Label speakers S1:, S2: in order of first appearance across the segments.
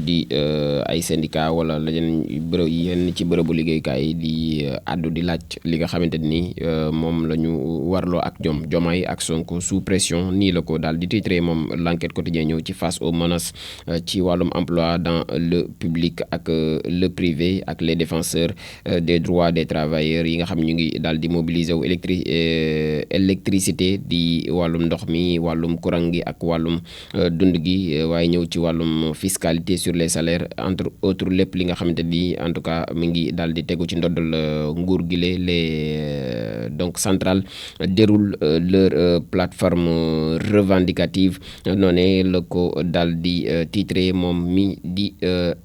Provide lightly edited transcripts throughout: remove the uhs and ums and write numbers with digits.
S1: di ay syndicat wala yenn ci bërëbu liggéeykaay yi di àddu di laaj li nga xamante ni moom la ñu warloo ak Diomaye ak Sonko sous pression nii la ko daal di titré moom l'enquête quotidien ñëw ci face aux menaces ci wàllum emploi dans le public ak le privé ak les défenseurs des droits des travailleurs yi nga xam ñu ngi daal di mobiliser wu électricité di wàllum ndox mi wàllum courant gi ak wàllum dund gi waaye ñëw ci wàllum fiscalité sur les salaires entre autres lépp li nga xamante ni en tout cas mi ngi daal di tegu ci ndoddal nguur gi les donc centrales déroulent leur plateforme revendicative noonee la ko daal di titré moom mi di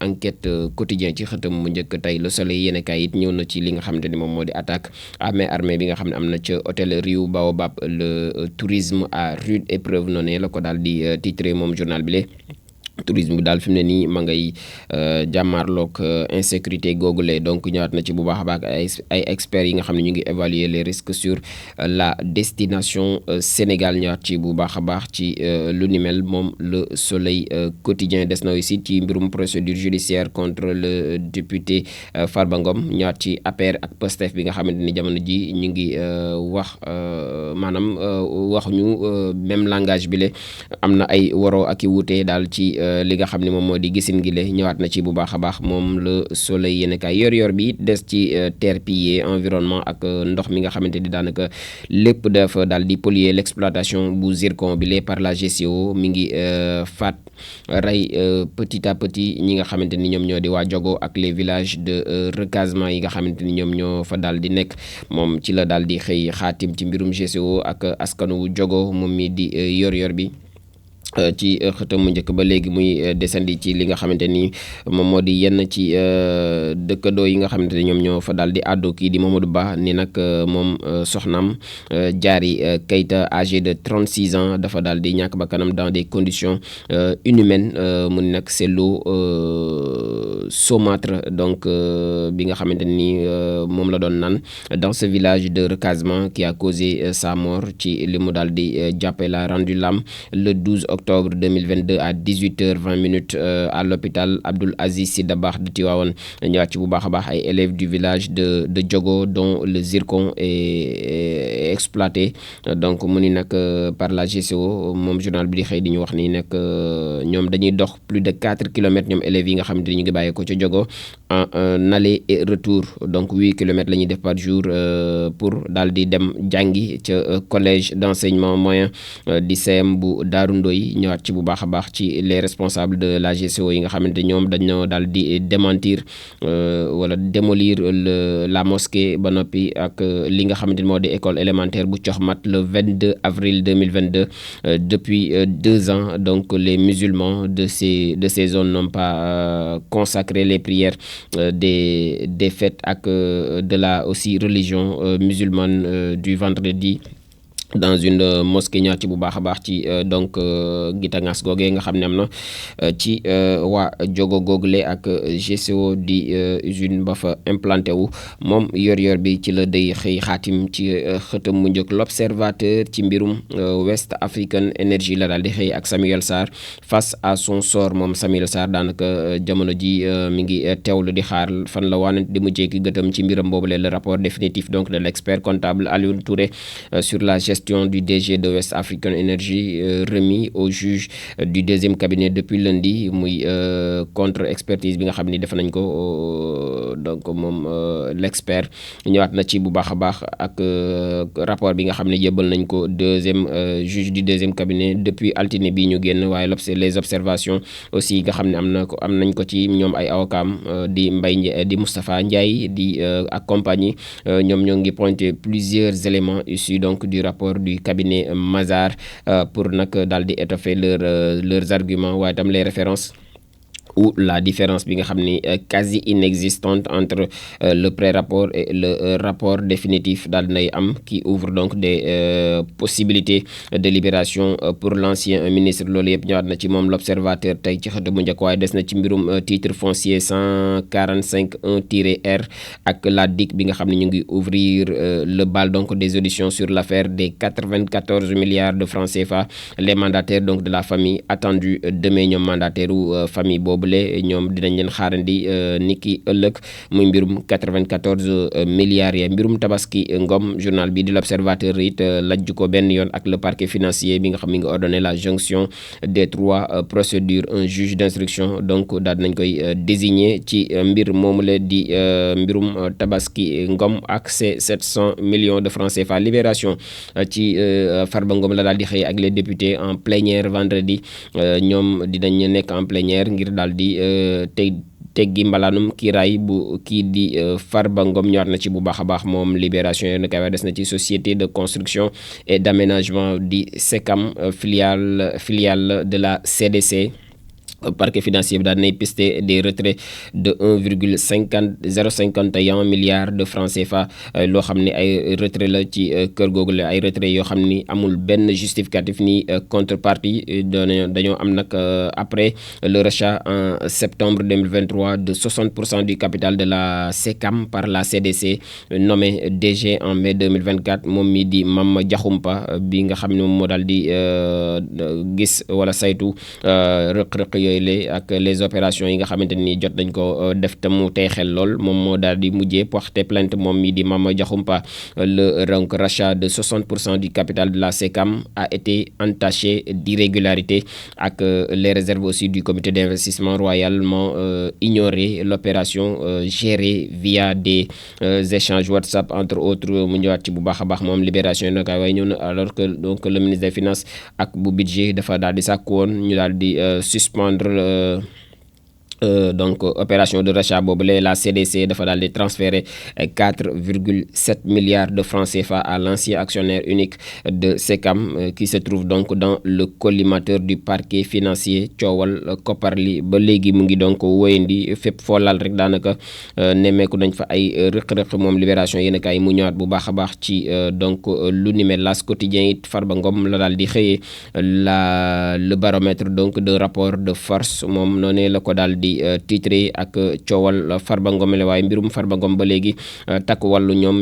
S1: enquête quotidien ci xëtam mu njëkk tey Le Soleil yéen kaay it ñëw na ci li nga xamante ni moom moo di attaque à main armée bi nga xam ne am na ca hôtel Riu Baobab le tourisme à rude épreuve noonee la ko daal di titré moom journal bi tourisme bi daal fi mu ne nii ma ngay jàmmaarloog insécurité googule donc ñëwaat na ci bu baax a baax ay experts yi nga xam ne ñu ngi évaluer les risques sur la destination Sénégal ñëwaat ci bu baax a baax ci lu ni mel moom Le Soleil quotidien des na aussi ci mbirum procédure judiciaire contre le député Farba Ngom ñëwaat ci APR ak Pastef bi nga xamante ni jamono ji ñu ngi wax maanaam waxuñu même langage bi le am na ay waroo ak i wuute daal ci li nga xam ne moom moo di gisin gi le ñëwaat na ci bu baax a baax moom Le Soleil yéen kaay yor bi des ci terre pillée environnement ak ndox mi nga xamante ni daanaka lépp dafa daal di polluer l'exploitation bu zircon bi le par la GCO mi ngi faat rey petit à petit ñi nga xamante ni ñoom ñoo di waa Diogo ak les villages de recasement yi nga xamante ni ñoom ñoo fa daal di nekk moom ci la daal di xëy xaatim ci mbirum GCO ak askanu Diogo moom mi di yor bi ci xëtam mu njëkk ba léegi muy desandi ci li nga xamante ni moom moo di yenn ci dëkkandoo yi nga xamante ni ñoom ñoo fa daal di àddu kii di Mamadou Ba ni nag moom soxnaam Diary Keita âgé de 36 ans dafa daal di ñàkk ba kanam dans des conditions inhumaines mu ni nag c'est l'eau saumâtre donc bi nga xamante ni moom la doon naan dans ce village de recasement qui a causé sa mort ci li mu daal di jàppe la rendu l'âme le 12 octobre 2022 à 18h20 à l'hôpital Abdoul Aziz Sy Dabakh de Tivaouane ñëwaat ci bu baax a baax ay élèves du village de Diogo dont le zircon est exploité donc mu ni nag par la GCO moom journal bi di xëy di ñu wax ni nag ñoom dañuy dox plus de 4 kilomètres ñoom élèves yi nga xamante ni ñu ngi bàyyee ko ca Diogo en aller et retour donc 8 kilomètres la ñuy def par jour pour daal di dem jàngi ca collège d'enseignement moyen di CM bu Daaru Ndoy ñëwaat ci bu baax a baax ci les responsables de la GCO yi nga xamante ñoom dañoo daal di démentir wala démolir la mosquée ba noppi ak li nga xamante ni moo di école élémentaire bu Coxmat le 22 avril 2022 depuis 2 ans donc les musulmans de ces zones n'ont pas consacré les prières des fêtes ak de la aussi religion musulmane du vendredi dans une mosquée ñaar ci bu baax a baax ci donc gitangas googee nga xam ne am na ci waa Diogo google ak GCO di usine ba fa implanté wu moom yor bi ci la day xëy xaatim ci xëtam mu njëkk l'observateur ci mbirum West African Energy la daal di xëy ak Samuel Sarr face à son sort moom Samuel Sarr daanaka jamono ji mi ngi teewlu di xaar fan la waanante di mujjee ki gëtam ci mbiram boobule le rapport définitif donc de l'expert comptable Alioune Touré sur la gestion du DG de West African Energy remis au juge du deuxième cabinet depuis lundi muy contre expertise bi nga xam ni def nañ ko donc moom l'expert ñëwaat na ci bu baax a baax ak rapport bi nga xam ne yëbbal nañ ko deuxième juge du deuxième cabinet depuis altine bi ñu génn waaye les observations aussi nga xam ne am nañ ko ci ñoom ay awakaam di di Moustapha Ndiaye di ak compagnie ñoom ñoo ngi pointé plusieurs éléments issus donc du rapport du cabinet Mazars pour nag daal di étoffer leurs arguments waaye tam les références ou la différence bi nga xam ni quasi inexistante entre le pré-rapport et le rapport définitif daal dinay am qui ouvre donc des possibilités de libération pour l'ancien ministre loolu yëpp ñëwaat na ci moom l'observateur tey ci xëtu bu njëkk waaye des na ci mbirum titre foncier 145-1-R ak la DIC bi nga xam ne ñu ngi ouvrir le bal donc des auditions sur l'affaire des 94 milliards de francs CFA les mandataires donc de la famille attendus demain ñoom mandataire u famille boobu boobule ñoom dinañ leen xaarandi niki ëllëg muy mbirum 94 milliards ya mbirum Tabaski Ngom journal bi di l'Observateur it lajj ko benn yoon ak le parquet financier bi nga xam mi ngi ordonné la jonction des 3 procédures un juge d'instruction donc daal nañ koy désigner ci mbir moomu la di mbirum Tabaski Ngom ak ces 700 millions de francs CFA. Libération ci Farba Ngom la daal di xëy ak les députés en plénière vendredi ñoom dinañ nekk en plénière ngir daal di teggi mbalaanum kiiraay bu kii di Farba Ngom ñëwaat na ci bu baax a baax moom Libération yéen kay wax des na ci société de construction et d'aménagement di SECAM filiale de la CDC. Parquet financier bi daal nay pisté des retraits de 1,051 milliards de francs CFA loo xam ne ay retrait la ci kër googu la ay retrait yoo xam ni amul benn justificatif ni contrepartie dañoo am nag après le rachat en septembre 2023 de 60% du capital de la SECAM par la CDC nommé DG en mai 2024 moom mi di Mame Diakhoumpa bi nga xam ne moom moo daal di gis wala saytu rëq-rëq ak les opérations yi nga xamante ni jot nañ ko def te mu tey xel lool moom moo daal di mujjee porter plainte moom mi di Mame Diakhoumpa. Le donc rachat de 60% du capital de la SECAM a été entaché d'irrégularité ak les réserves aussi du comité d'investissement royalement ignoré l'opération gérée via des échanges WhatsApp entre autres mu ñëwaat ci bu baax a baax moom Libération nag waaye ñëw na alors que donc le ministre des finances ak bu budget dafa daal di sàkk woon ñu daal di suspendre donc opération de rachat boobu la CDC dafa daal di transférer 4,7 milliards de francs CFA à l'ancien actionnaire unique de SECAM qui se trouve donc dans le collimateur du parquet financier coowal koppar li ba léegi mu ngi donc wéyandi fépp foo laal rek daanaka nemmeeku nañ fa ay rëq-rëq moom Libération yéen a kaay mu ñëwaat bu baax a baax ci donc lu ni mel L'As Quotidien it Farba Ngom la daal di xëyee le baromètre donc de rapport de force moom noonu la ko daal di titré ak coowal Farba Ngom la waaye mbirum Farba Ngom ba léegi takk wàllu ñoom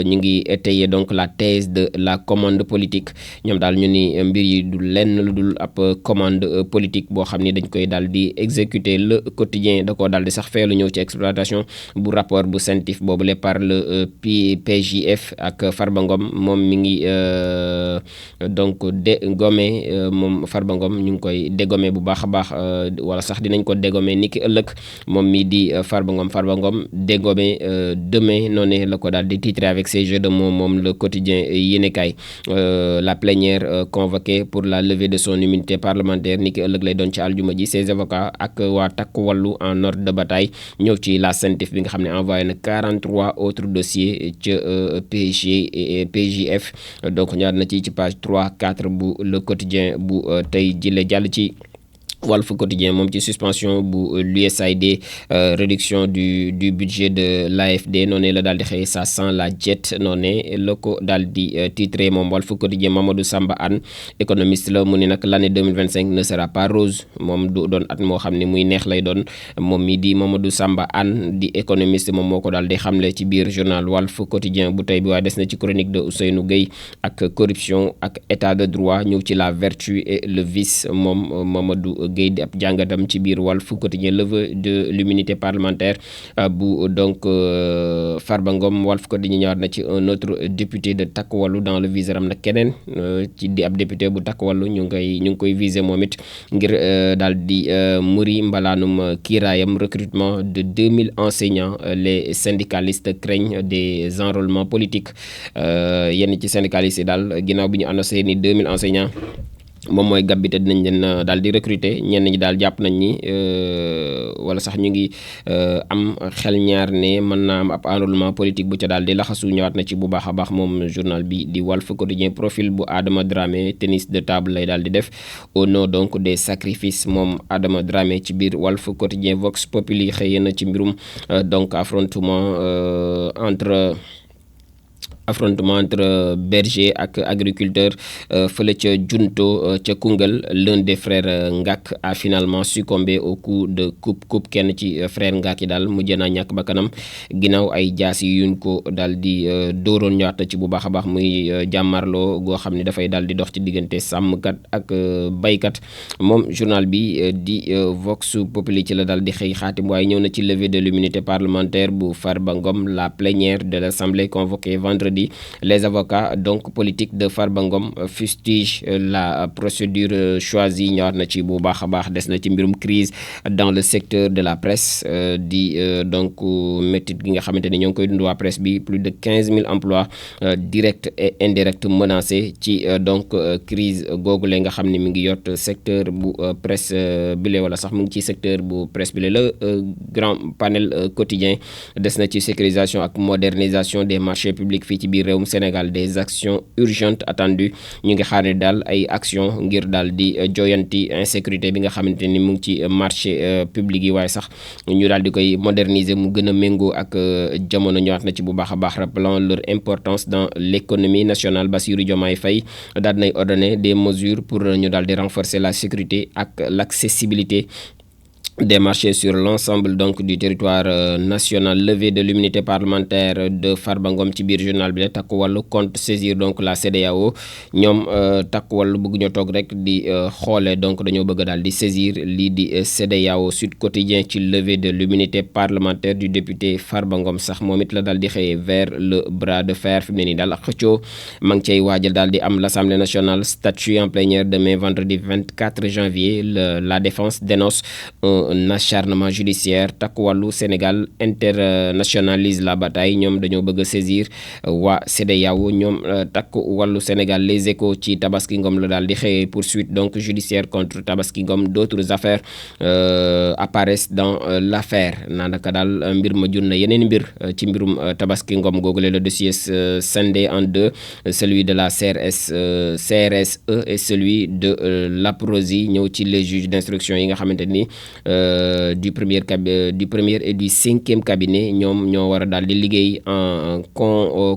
S1: ñu ngi étayer donc la thèse de la commande politique ñoom daal ñu ni mbir yi du lenn lu dul ab commande politique boo xam ni dañ koy daal di exécuter. Le Quotidien da koo daal di sax feelu ñëw ci exploitation bu rapport bu CENTIF boobule par le PJF ak Farba Ngom moom mi ngi donc dégommer moom Farba Ngom ñu ngi koy dégommer bu baax a baax wala sax dinañ ko dégommer niki ëllëg moom mi di Farba Ngom dégommé demain noonu la ko daal di titré avec ses jeux de mots moom Le Quotidien yéenekaay. La plénière convoquée pour la levée de son immunité parlementaire niki ëllëg lay doon ci aljuma ji. Ses avocats ak waa Takku Wallu en ordre de bataille ñëw ci la CENTIF bi nga xam ne envoyé na 43 autres dossiers ca PJF donc ñaar na ci page 3-4 bu Le Quotidien bu tey jile jàll ci Walf Quotidien moom ci suspension bu l'USAID réduction du budget de l'AFD noonu la daal di xëy ça sent la jet noonu la ko daal di titré moom Walf Quotidien. Mamadou Samba Anne économiste la mu ne nag l'année 2025 ne sera pas rose moom du doon at moo xam ne muy neex lay doon moom mi di Mamadou Samba Anne di économiste moom moo ko daal di xamle ci biir journal Walf Quotidien bu tey bi waaye des na ci chronique de Ousseynou Gueye ak corruption ak état de droit ñëw ci la vertu et le vice moom Mamadou Gueye di ab jàngatam ci biir Walf Quotidien. Levée de l'immunité parlementaire bu donc Farba Ngom Walf Quotidien ñëwaat na ci un autre député de Takku Wallu dans le viseur am na keneen ci di ab député bu Takku Wallu ñu ngi koy viser moom it ngir daal di muri mbalaanum kiiraayam recrutement de 2000 enseignants. Les syndicalistes craignent des enrôlements politiques yenn ci syndicalistes yi daal ginnaaw bi ñu annoncé ni 2000 enseignants moom mooy gab bi te dinañ leen daal di recruter ñenn ñi daal jàpp nañ ni wala sax ñu ngi am xel ñaar ne mën naa am ab enrôlement politique bu ca daal di laxasu ñëwaat na ci bu baax a baax moom journal bi di Walf Quotidien. Profil bu Adama Dramé tennis de table lay daal di def au nom donc des sacrifices moom Adama Dramé ci biir Walf Quotidien. Vox Populi xëy na ci mbirum donc affrontement affrontement entre berger ak agriculteur fële ca Junto ca Koungheul. L'un des frères Ngak a finalement succombé au coup de coupe kenn ci frère Ngak yi daal mujjee naa ñàkk bakkanam ginnaaw ay jaas yi yuñ ko daal di dóoroon ñëwaat ci bu baax a baax muy jàmmarloo goo xam ne dafay daal di dox ci diggante sàmmkat ak baykat. moom journal bi di Vox Populi ci la daal di xëy xaatim waaye ñëw na ci levée de l'immunité parlementaire bu Farba Ngom. La plénière de l'Assemblée convoquée vendredi. Les avocats donc politiques de Farba Ngom fustigent la procédure choisie. ñëwaat na ci bu baax a baax des na ci mbirum crise dans le secteur de la presse di donc métit gi nga xamante ni ñoo ngi koy dund waa presse bi. Plus de 15 000 emplois directs et indirects menacés ci donc crise googule nga xam ne mi ngi yott secteur bu presse bile wala sax mu ngi ci secteur bu presse bile. Le grand panel quotidien des na ci sécurisation ak modernisation des marchés publics fii ci biir réewum Sénégal. Des actions urgentes attendues. ñu ngi xaar ne daal ay action ngir daal di joyanti insécurité bi nga xamante ni mu ngi ci marché public yi waaye sax ñu daal di koy moderniser mu gën a méngoo ak jamono. ñëwaat na ci bu baax a baax rappelant leur importance dans l'économie nationale. Bassirou Diomaye Faye daal dinay ordonner des mesures pour ñu daal di renforcer la sécurité ak l'accessibilité des marchés sur l'ensemble donc du territoire national. Levée de l'immunité parlementaire de Farba Ngom ci biir journal bi la Takku Wallu compte saisir donc la CEDEAO. ñoom Takku Wallu bëgg ñoo toog rek di xoole donc dañoo bëgg daal di saisir lii di CEDEAO. Sud Quotidien ci levée de l'immunité parlementaire du député Farba Ngom sax moom it la daal di xëyee vers le bras de fer. fi mu ne nii daal ak xëccoo ma ngi cay waajal daal di am. l'Assemblée nationale statue en plénière demain vendredi 24 janvier. La défense dénonce un acharnement judiciaire. Takku Wallu Sénégal internationalise la bataille. ñoom dañoo bëgg a saisir waa CEDEAO. ñoom Takku Wallu Sénégal. Les Échos ci Tabaski Ngom la daal di xëyee poursuite donc judiciaire contre Tabaski Ngom. D'autres affaires apparaissent dans l'affaire. naanaka daal mbir ma jur na yeneen mbir ci mbirum Tabaski Ngom googule. Le dossier scindé en deux, celui de la CRSE et celui de l'APROSI. ñëw ci les juges d'instruction yi nga xamante ni du premier et du 5e cabinet ñoom ñoo war a daal di liggéey en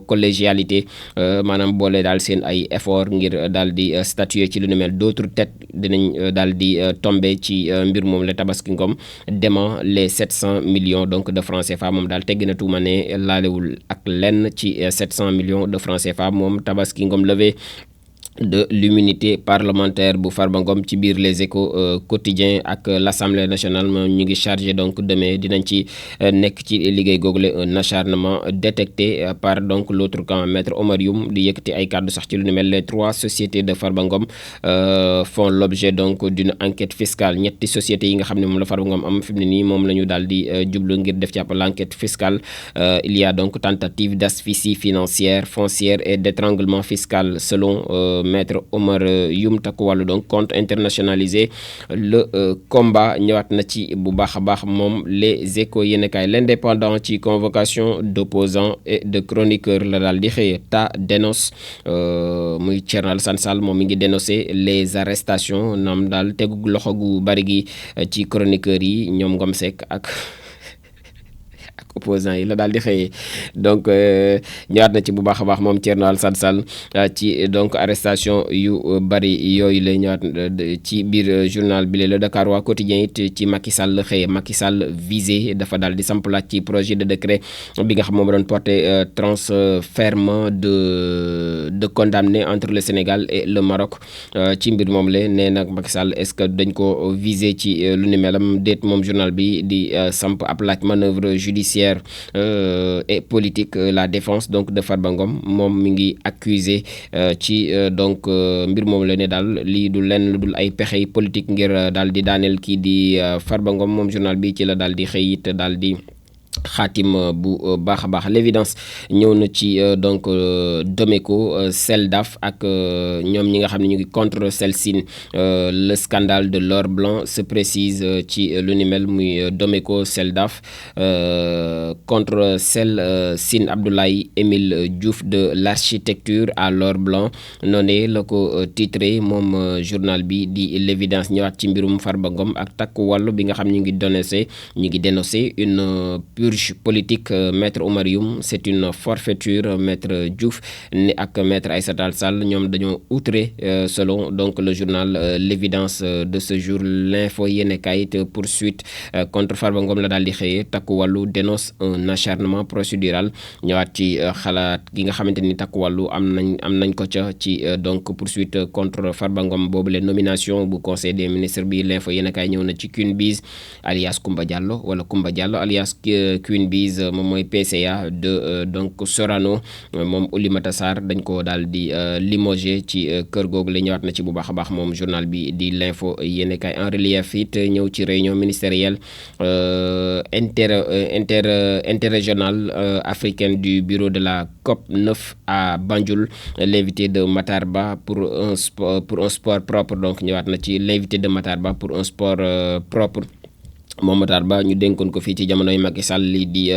S1: collégialité maanaam boole daal seen ay effort ngir daal di statuer ci lu nu mel. D'autres têtes dinañ daal di tomber ci mbir moom la Tabaski Ngom dément les 700 millions donc de francs CFA. moom daal tegg na tuuma ne laalewul ak lenn ci 700 millions de francs CFA moom Tabaski Ngom. Levé de l'immunité parlementaire bu Farba Ngom ci biir les Échos quotidien ak l'Assemblée nationale ñu ngi chargé donc demain dinañ ci nekk ci liggéey googule. Un acharnement détecté par donc l'autre camp. Maître Omar Youm di yëkkati ay kàddu sax ci lu ni mel. Les 3 sociétés de Farba Ngom font l'objet donc d'une enquête fiscale. ñetti sociétés yi nga xam ne moom la Farba Ngom am fi mu ne nii moom la ñu daal di jublu ngir def ci ab l'enquête fiscale. Il y a donc tentative d'asphyxie financière, foncière et d'étranglement fiscal selon Maître Omar Youm. Takku Wallu donc compte internationaliser le combat. ñëwaat na ci bu baax a baax moom les Échos yéenekaay. L'Indépendant ci convocation d'opposants et de chroniqueurs la daal di xëy. ta dénonce muy Thierno Alassane Sall moom mi ngi dénoncer les arrestations naam daal tegu loxo gu bari gi ci chroniqueurs yi ñoom Ngom Seck ak opposants yi la daal di xëyee. donc ñëwaat na ci bu baax a baax moom Thierno Alassane Sall ci donc arrestation yu bari yooyu la ñëwaat ci biir journal bi le Dakar waa quotidien it ci Macky Sall la xëyee. Macky Sall visé dafa daal di samplaat ci projet de décret bi nga xam moom doon porter transfèrement de condamnés entre le Sénégal et le Maroc. ci mbir moom la nee nag Macky Sall est-ce que dañ ko visé ci lu ni melam déet moom journal bi di samp ab laaj. Manœuvre judiciaire et politique. La défense donc de Farba Ngom moom mi ngi accusé ci donc mbir moom la ne daal lii du lenn lu dul ay pexey politique ngir daal di daaneel kii di Farba Ngom. moom journal bi ci la daal di xëy it daal di xaatim bu baax a baax. L'évidence ñëw na ci donc Domeco Seldaf ak ñoom ñi nga xam ne ñu ngi contre Celsin. Le scandale de l'or blanc se précise ci lu ni mel muy Domeco Seldaf contre Celsin Abdoulaye Émile Diouf de l'architecture à l'or blanc. noonee la ko titré moom journal bi di L'évidence ñëwaat ci mbirum Farba Ngom ak Takku Wallu bi nga xam ñu ngi dénoncé une purge politique. Maître Oumar Youm c'est une forfaiture. Maître Diouf ni ak maître Aïssata Tall Sall ñoom dañoo outré selon donc le journal l'évidence de ce jour. L'info yéenekaay it poursuite contre Farba Ngom la daal di xëyee. Takku Wallu dénonce un acharnement procédural. ñëwaat ci xalaat gi nga xamante ni Takku Wallu am nañ ko ca ci donc poursuite contre Farba Ngom boobu les nomination bu conseil des ministres bi. L'info yéenekaay ñëw na ci Queen Biz alias Koumba Diallo wala Koumba Diallo alias Queen Biz moom mooy PCA de donc Sorano. moom Oulimata Sarr dañ ko daal di limogé ci kër googu la. ñëwaat na ci bu baax a baax moom journal bi di l'info yéenekaay en relief it ñëw ci réunion ministérielle interrégionale africaine du bureau de la COP 9 à Banjul. L'invité de Matar Ba pour un sport propre. Donc ñëwaat na ci l'invité de Matar Ba pour un sport propre. moom Matar Ba ñu dénkoon ko fii ci jamonoy Macky Sall li di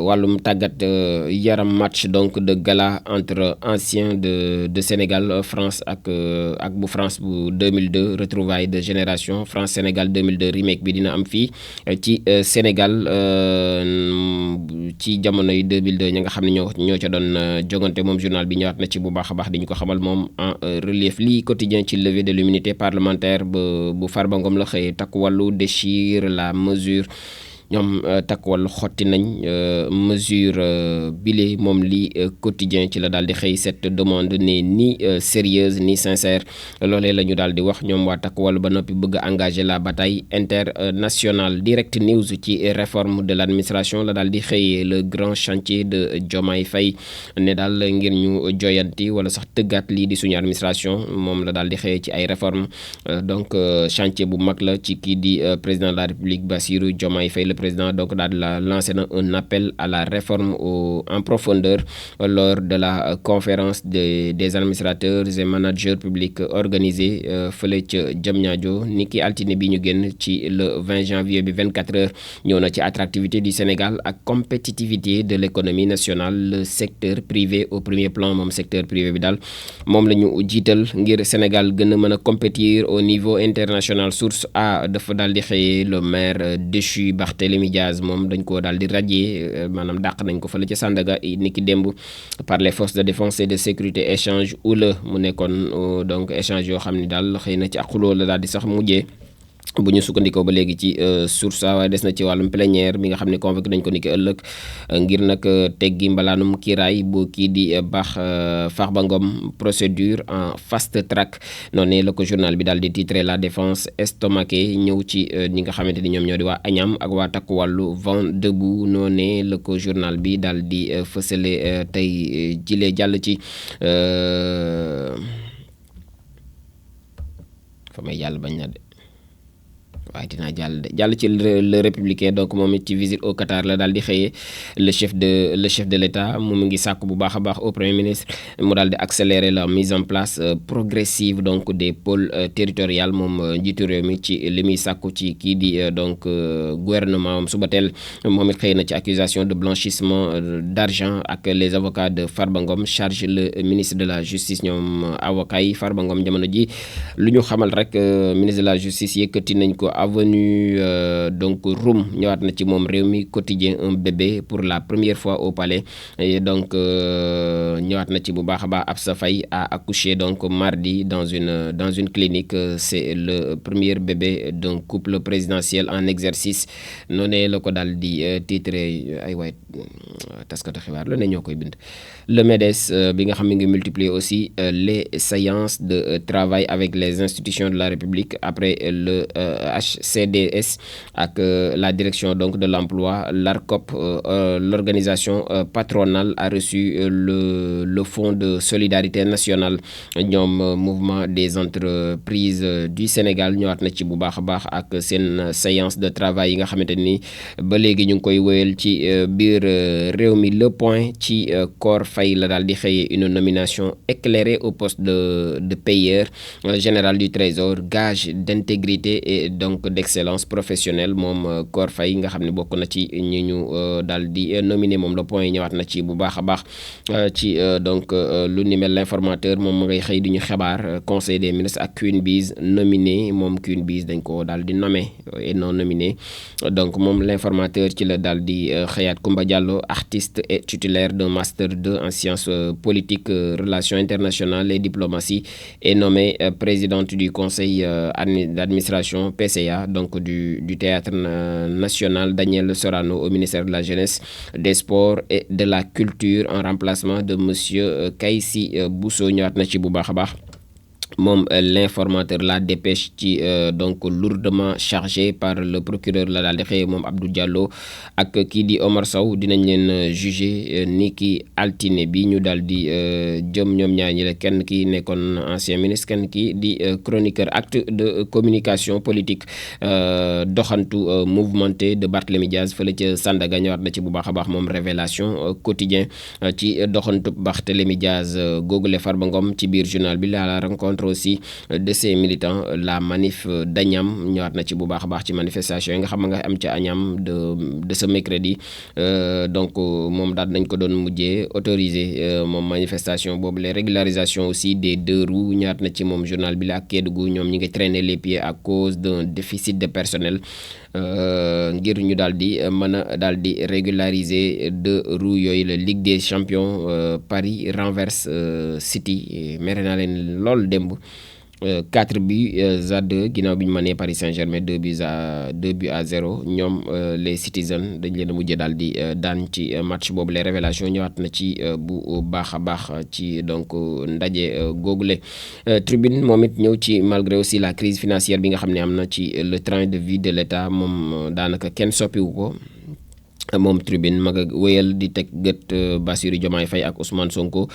S1: wàllum tàggat yaram match donc de gala entre anciens de Sénégal France ak bu France bu 2002 retrouvailles de génération France Sénégal 2002 remake bi dina am fii ci Sénégal ci jamonoy 2002 ñi nga xam ne ñoo ca doon jogante. moom journal bi ñëwaat na ci bu baax a baax di ñu ko xamal moom en relief. lii quotidien ci levée de l'immunité parlementaire bu Farba Ngom la xëyee. Takku Wallu déchire la mesure. ñoom Takku Wallu xotti nañ mesure bile. moom li quotidien ci la daal di xëy. cette demande n'est ni sérieuse ni sincère. loolee la ñu daal di wax ñoom waa Takku Wallu ba noppi bëgg a engager la bataille internationale. Direct News ci réforme de l'administration la daal di xëy. le grand chantier de Diomaye Faye ne daal ngir ñu joyanti wala sax tëggaat lii di suñu administration moom la daal di xëy ci ay réforme donc chantier bu mag la ci kii di président de la République Bassirou Diomaye Faye. président donc daal di la lancé na un appel à la réforme en profondeur lors de la conférence des administrateurs et managers publics organisée fële ca Diamniadio niki altine bi ñu génn ci le 20 janvier bi 24 heures. ñëw na ci attractivité du Sénégal ak compétitivité de l'économie nationale. le secteur privé au premier plan. moom secteur privé bi daal moom la ñu jiital ngir Sénégal gën a mën a compétir au niveau international. Source A dafa daal di xëyee le maire déchu Barthélémy Diaz moom dañ ko daal di radier maanaam dàq nañ ko fële ca Sandaga niki démb par les forces de défense et de sécurité. échange houleux mu nekkoon donc échange yoo xam ni daal xëy na ci ak xuloo la daal di sax mujjee bu ñu sukkandikoo ba léegi ci source waaye des na ci wàllum plénière bi nga xam ne convoqué nañ ko ni ki ëllëg ngir nag teggi mbalaanum kiiraay bu kii di Farba Ngom procédure en fast track. noonu la ko journal bi daal di titré la défense estomaquée. ñëw ci ñi nga xamante ni ñoom ñoo di waa Agnam ak waa Takku Wallu vent debout. noonu la ko journal bi daal di fësale tey jile jàll ci fa may jàll bañ na de waaye dinaa jàll ci le républicain. donc moom it ci visite au Qatar la daal di xëyee. le chef de l'État mu ngi sàkk bu baax a baax au premier ministre mu daal di accélérer la mise en place progressive donc des pôles territoriaux. moom njiitu réew mi ci li muy sàkku ci kii di donc gouvernement am suba teel. moom it xëy na ci accusation de blanchissement d'argent ak les avocats de Farba Ngom charge le ministre de la justice. ñoom avocats yi Farba Ngom jamono ji lu ñu xamal rek ministre de la justice yëkkati nañ ko avenue donc Roume. ñëwaat na ci moom réew mi quotidien un bébé pour la première fois au palais. et donc ñëwaat na ci bu baax a baax Absa Faye a accouché donc mardi dans une clinique. c'est le premier bébé d'un couple présidentiel en exercice. noonu la ko daal di titré ay waay taskatu xibaar la ne ñoo koy bind. le MEDES bi nga xam ne ngi multiplier aussi les séances de travail avec les institutions de la République après le HCDS ak la direction donc de l'emploi. l'ARCOP l'organisation patronale a reçu le fonds de solidarité nationale. ñoom mouvement des entreprises du Sénégal ñëwaat na ci bu baax a baax ak seen séance de travail yi nga xamante ni ba léegi ñu ngi koy wéyal ci biir réew mi. le point ci Kor Faye la daal di xëyee une nomination éclairée au poste de payeur général du Trésor. gage d'intégrité et donc donc d'excellence professionnelle moom Kor Faye nga xam ne bokk na ci ñi ñu daal di nominé moom le point yi ñëwaat na ci bu baax a baax ci donc lu ni mel l'informateur moom ma ngay xëy di ñu xibaar conseil des ministres ak Queen Biz nominé moom Queen Biz dañ ko daal di nommé et non nominé donc moom l'informateur ci la daal di xëyaat Koumba Diallo artiste et titulaire d'un master 2 en sciences politiques relations internationales et diplomatie est nommée présidente du conseil d'administration PCA donc du théâtre national Daniel Sorano au ministère de la jeunesse des sports et de la culture en remplacement de monsieur Kaysi Bousso ñëwaat na ci bu baax a baax moom l'informateur la dépêche ci donc lourdement chargé par le procureur la daal di xëye moom Abdou Diallo ak kii di Omar Sow dinañ leen juger ni ki altine bi ñu daal di jëm ñoom ñaar ñi la kenn ki nekkoon ancien ministre kenn ki di chroniqueur acte de communication politique doxantu mouvementé de Barthélémy Diaz fële ca Sandaga ñëwaat na ci bu baax a baax moom révélation quotidien ci doxantu Barthélémy Diaz googule Farba Ngom ci biir journal bi la rencontre aussi de ces militants la manif d'Agnam ñëwaat na ci bu baax a baax ci manifestation yi nga xam nga am ca Agnam de ce mercredi donc moom daal nañ ko doon mujjee autorisé moom manifestation boobu les régularisations aussi des 2 roues ñëwaat na ci moom journal bi la ak Kédougou ñoom ñi ngi traîner les pieds à cause d'un déficit de personnel ngir ñu daal di mën a daal di régulariser 2 roues yooyu la Ligue des champions Paris renverse City mere naa leen lool démb 4 buts à 2 ginnaaw bi ñu mënee Paris Saint-Germain 2 buts à 0 ñoom les Citizens dañ leen a mujjee daal di daan ci match boobu les révélations ñëwaat na ci bu baax a baax ci donc ndaje googule Tribune moom it ñëw ci malgré aussi la crise financière bi nga xam ne am na ci le train de vie de l'État moom daanaka kenn soppiwu ko moom Tribune ma nga wéyal di teg gët Bassirou Diomaye Faye ak Ousmane Sonko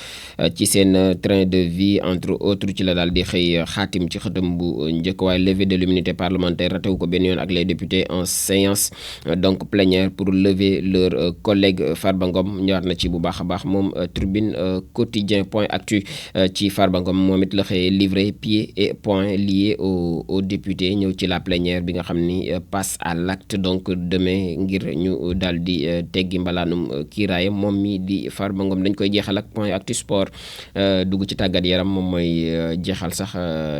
S1: ci seen train de vie entre autres ci la daal di xëy xaatim ci xëtam bu njëkk waaye levée de l'immunité parlementaire ratewu ko benn yoon ak les députés en séance donc plénière pour lever leur collègue Farba Ngom ñëwaat na ci bu baax a baax moom Tribune quotidien point actu ci Farba Ngom moom it la xëy livré pieds et poings liés aux députés ñëw ci la plénière bi nga xam ni passe à l'acte donc demain ngir ñu daal di teggi mbalaanum kiiraayam moom mi di Farba Ngom dañ koy jeexal ak point actu sport dugg ci tàggat yaram moom mooy jeexal sax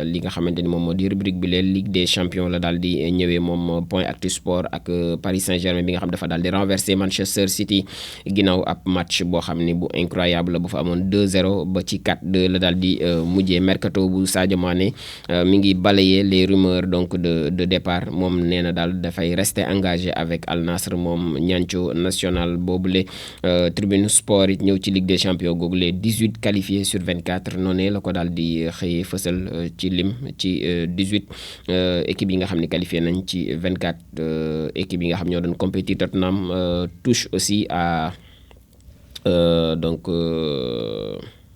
S1: li nga xamante ni moom moo di rubrique bi leen Ligue des champions la daal di ñëwee moom point actu sport ak Paris Saint-Germain bi nga xam dafa daal di renverser Manchester City ginnaaw ab match boo xam ni bu incroyable bu fa amoon 2-0 ba ci 4-2 la daal di mujjee mercato bu Sadio Mané mi ngi balayer les rumeurs donc de départ moom nee na daal dafay rester engagé avec Al Nassr moom ñanco national boobule Tribune Sport it ñëw ci Ligue des champions googu les 18 qualifiés sur 24 noonu la ko daal di xëyee fësal ci lim ci 18 équipes yi nga xam ne qualifié nañ ci 24 équipes yi nga xam ñoo doon compétir. Tottenham touche aussi à donc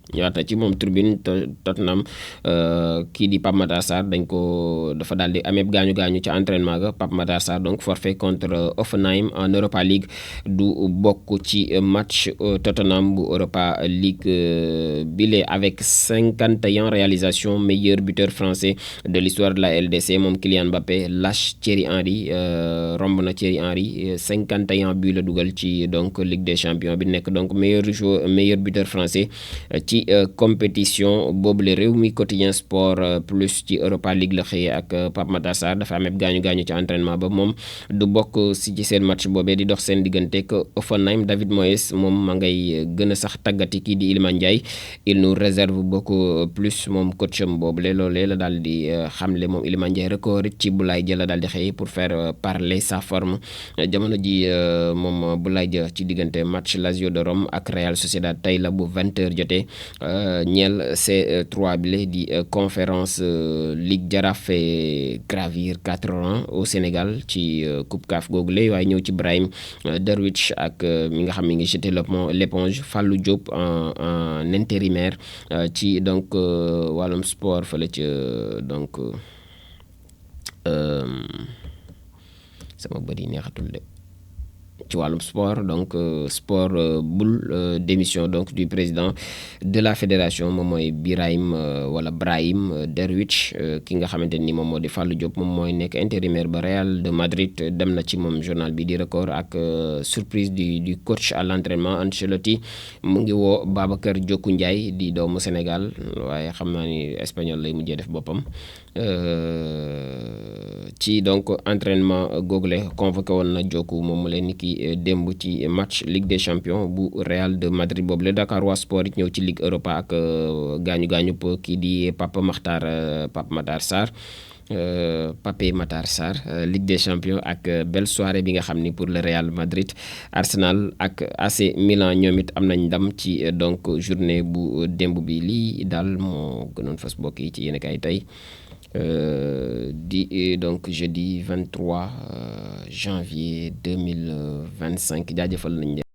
S1: ñëwaat na ci moom Tribune Tottenham kii di Pape Matar Sarr dañ ko dafa daal di amee gaañu ci entraînement ga Pape Matar Sarr donc forfait contre Hoffenheim en Europa League du bokk ci match Tottenham bu Europa League bile avec 51 réalisations meilleur buteur français de l'histoire de la LDC moom Kylian Mbappé lâche Thierry Henry romb na Thierry Henry 51 buts la dugal ci donc Ligue des champions bi nekk donc meilleur buteur français ci compétition boobu la Rewmi Quotidien Sport plus ci Europa League la xëyee ak Pape Matar Sarr dafa amee gaañu ci entraînement ba moom du bokk ci seen match boobee di dox seen diggante ak Hoffenheim. David Moyes moom ma ngay gën a sax tàggati kii di Iliman Ndiaye il nous réserve beaucoup plus moom coacham boobule loolee la daal di xamle moom Iliman Ndiaye record ci Boulaye Dia la daal di xëy pour faire parler sa forme jamono ji moom Boulaye Dia ci diggante match Lazio de Rome ak Real Sociedad tey la bu 20h jotee ñeel C3 bi di conférence Ligue Jaraaf et gravir 4 rangs au Sénégal ci Coupe CAF googule waaye ñëw ci Brahim Darwich ak mi nga xam mi ngi jeté l'éponge Fallou Diop en intérimaire ci donc wàllum sport fële ci donc sama bëri neexatul de ci wàllum sport donc sport boule démission donc du président de la fédération moom mooy Brahim Derwish ki nga xamante ni moom moo di Fallou Diop moom mooy nekk intérimaire ba Real de Madrid dem na ci moom journal bi di record ak surprise du coach à l'entraînement Ancelotti mu ngi woo Babacar Diokou Ndiaye di doomu Sénégal waaye xam naa ni espagnol lay mujjee def boppam ci donc entraînement google convoqué woon na Diokou moom mu leen ni ki démb ci match Ligue des Champions bu Real de Madrid boobu le Dakar waa sport it ñëw ci Ligue Europa ak gaañu kii di Pape Matar Sarr Ligue des Champions ak belle soirée bi nga xam ni pour le Real Madrid Arsenal ak AC Milan ñoom it am nañ ndam ci donc journée bu démb bi lii daal moo gënoon fas bokk yi ci yéen kay tey di donc jeudi 23 janvier 2025 jaajëfal nañ